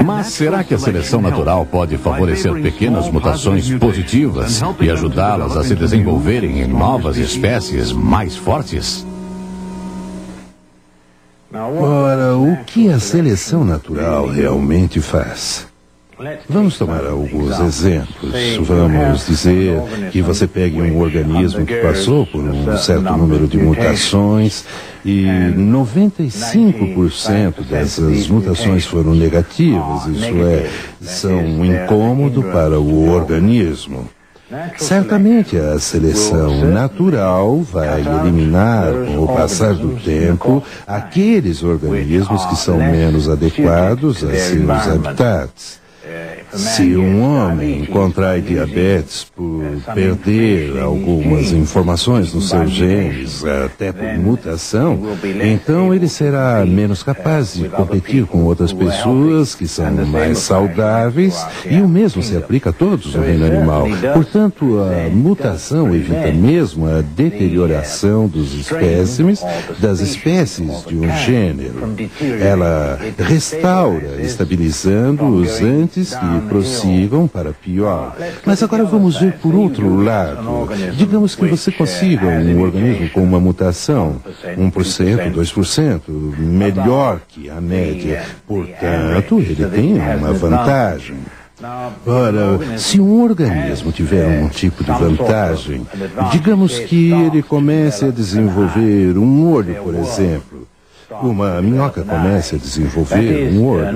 Mas será que a seleção natural pode favorecer pequenas mutações positivas e ajudá-las a se desenvolverem em novas espécies mais fortes? Ora, o que a seleção natural realmente faz? Vamos tomar alguns exemplos. Vamos dizer que você pegue um organismo que passou por um certo número de mutações e 95% dessas mutações foram negativas, isso é, são um incômodo para o organismo. Certamente a seleção natural vai eliminar, com o passar do tempo, aqueles organismos que são menos adequados a seus habitats. Se um homem contrai diabetes por perder algumas informações nos seus genes, até por mutação, então ele será menos capaz de competir com outras pessoas que são mais saudáveis, e o mesmo se aplica a todos no reino animal. Portanto, a mutação evita mesmo a deterioração dos espécimes, das espécies de um gênero. Ela restaura, estabilizando-os antes que prossigam para pior. Mas agora vamos ver por outro lado. Digamos que você consiga um organismo com uma mutação 1%, 2%, melhor que a média. Portanto, ele tem uma vantagem. Ora, se um organismo tiver um tipo de vantagem, digamos que ele comece a desenvolver um olho, por exemplo. Uma minhoca comece a desenvolver um olho.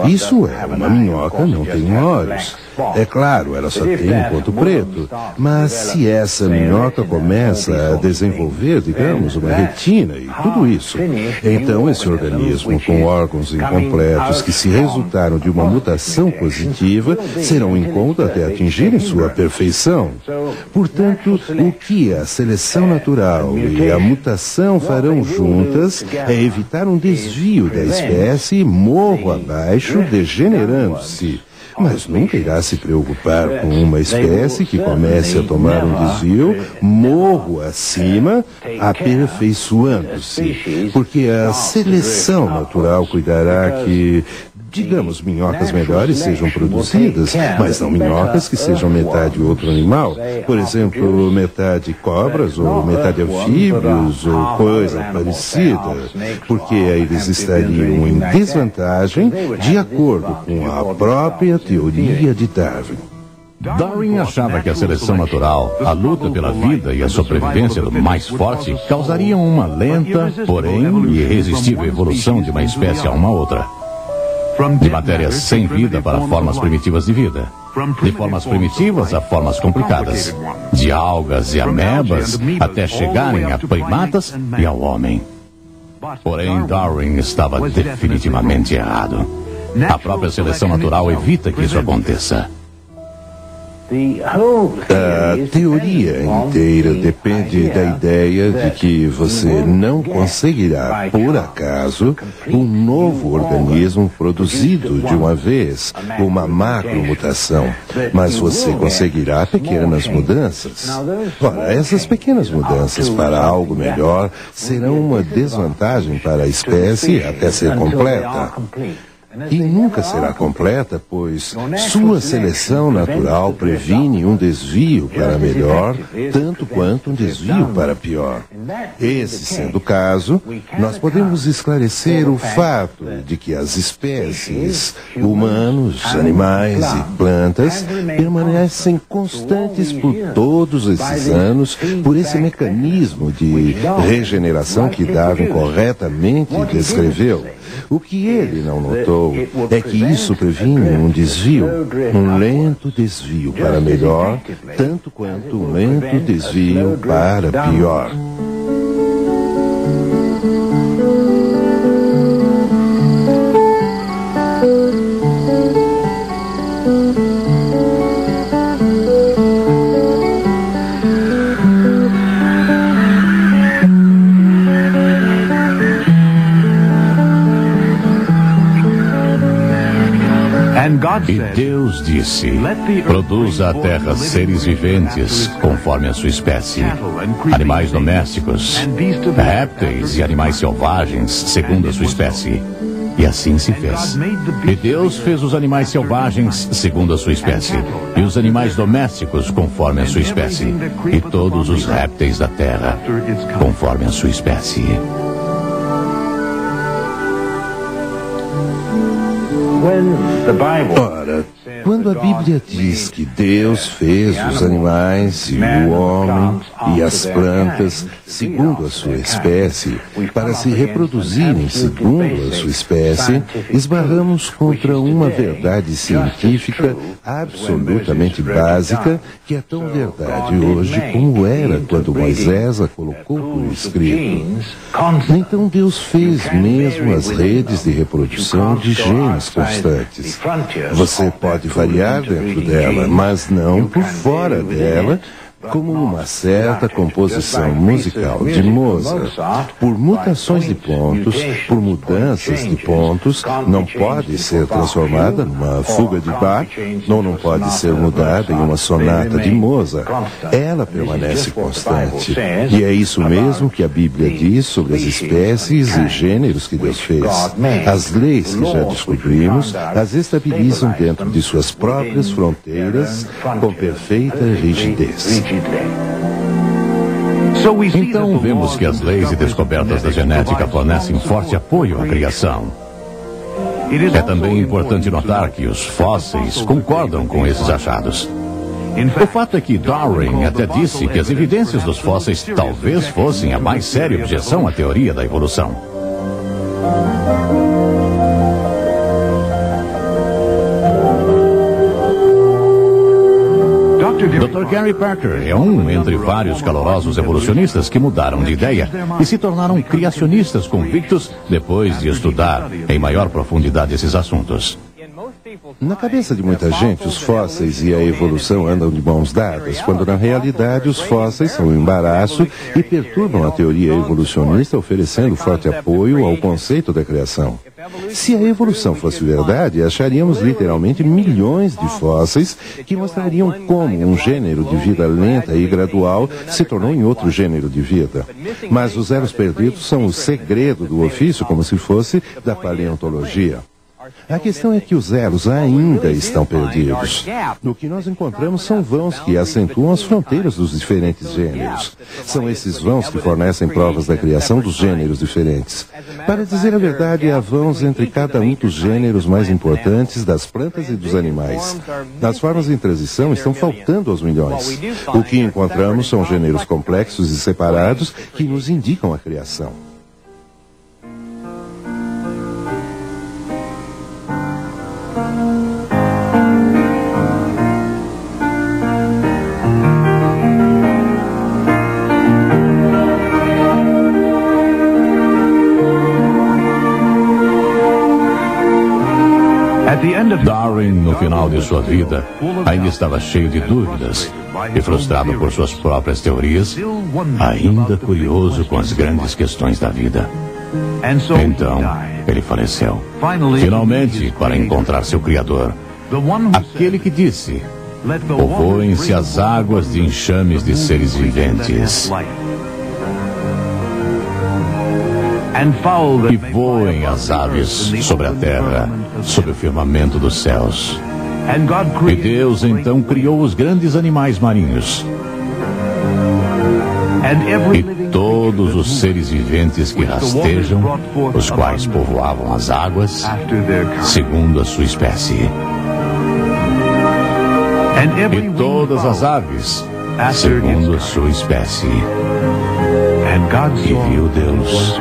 Isso é, uma minhoca não tem olhos. É claro, ela só tem um ponto preto. Mas se essa minhoca começa a desenvolver, digamos, uma retina e tudo isso, então esse organismo com órgãos incompletos que se resultaram de uma mutação positiva serão incômodos até atingirem sua perfeição. Portanto, o que a seleção natural e a mutação farão juntas é evitar um desvio da espécie morro abaixo, degenerando-se. Mas nunca irá se preocupar com uma espécie que comece a tomar um desvio morro acima, aperfeiçoando-se. Porque a seleção natural cuidará que, digamos, minhocas melhores sejam produzidas, mas não minhocas que sejam metade outro animal. Por exemplo, metade cobras ou metade anfíbios ou coisa parecida, porque eles estariam em desvantagem de acordo com a própria teoria de Darwin. Darwin achava que a seleção natural, a luta pela vida e a sobrevivência do mais forte causariam uma lenta, porém irresistível evolução de uma espécie a uma outra. De matérias sem vida para formas primitivas de vida. De formas primitivas a formas complicadas. De algas e amebas até chegarem a primatas e ao homem. Porém, Darwin estava definitivamente errado. A própria seleção natural evita que isso aconteça. A teoria inteira depende da ideia de que você não conseguirá, por acaso, um novo organismo produzido de uma vez, uma macromutação, mas você conseguirá pequenas mudanças. Ora, essas pequenas mudanças para algo melhor serão uma desvantagem para a espécie até ser completa. E nunca será completa, pois sua seleção natural previne um desvio para melhor, tanto quanto um desvio para pior. Esse sendo o caso, nós podemos esclarecer o fato de que as espécies, humanos, animais e plantas, permanecem constantes por todos esses anos por esse mecanismo de regeneração que Darwin corretamente descreveu. O que ele não notou é que isso previne um desvio, um lento desvio para melhor, tanto quanto um lento desvio para pior. E Deus disse: produza a terra seres viventes conforme a sua espécie, animais domésticos, répteis e animais selvagens segundo a sua espécie. E assim se fez. E Deus fez os animais selvagens segundo a sua espécie, e os animais domésticos conforme a sua espécie, e todos os répteis da terra conforme a sua espécie. Ora, quando a Bíblia diz que Deus fez os animais e o homem e as plantas segundo a sua espécie, para se reproduzirem segundo a sua espécie, esbarramos contra uma verdade científica absolutamente básica, que é tão verdade hoje como era quando Moisés a colocou por escrito. Então Deus fez mesmo as redes de reprodução de genes constantes. Você pode variar dentro dela, mas não por fora dela, como uma certa composição musical de Mozart. Por mutações de pontos, por mudanças de pontos, não pode ser transformada numa fuga de Bach, ou não pode ser mudada em uma sonata de Mozart. Ela permanece constante. E é isso mesmo que a Bíblia diz sobre as espécies e gêneros que Deus fez. As leis que já descobrimos as estabilizam dentro de suas próprias fronteiras com perfeita rigidez. Então vemos que as leis e descobertas da genética fornecem forte apoio à criação. É também importante notar que os fósseis concordam com esses achados. O fato é que Darwin até disse que as evidências dos fósseis talvez fossem a mais séria objeção à teoria da evolução. Dr. Gary Parker é um entre vários calorosos evolucionistas que mudaram de ideia e se tornaram criacionistas convictos depois de estudar em maior profundidade esses assuntos. Na cabeça de muita gente, os fósseis e a evolução andam de mãos dadas, quando na realidade os fósseis são um embaraço e perturbam a teoria evolucionista, oferecendo forte apoio ao conceito da criação. Se a evolução fosse verdade, acharíamos literalmente milhões de fósseis que mostrariam como um gênero de vida lenta e gradual se tornou em outro gênero de vida. Mas os elos perdidos são o segredo do ofício, como se fosse da paleontologia. A questão é que os elos ainda estão perdidos. O que nós encontramos são vãos que acentuam as fronteiras dos diferentes gêneros. São esses vãos que fornecem provas da criação dos gêneros diferentes. Para dizer a verdade, há vãos entre cada um dos gêneros mais importantes das plantas e dos animais. As formas em transição estão faltando aos milhões. O que encontramos são gêneros complexos e separados que nos indicam a criação. Darwin, no final de sua vida, ainda estava cheio de dúvidas e frustrado por suas próprias teorias, ainda curioso com as grandes questões da vida. Então, ele faleceu. Finalmente, para encontrar seu Criador, aquele que disse: povoem-se as águas de enxames de seres viventes, e voem as aves sobre a terra, sob o firmamento dos céus. E Deus então criou os grandes animais marinhos e todos os seres viventes que rastejam, os quais povoavam as águas segundo a sua espécie. E todas as aves segundo a sua espécie. E viu Deus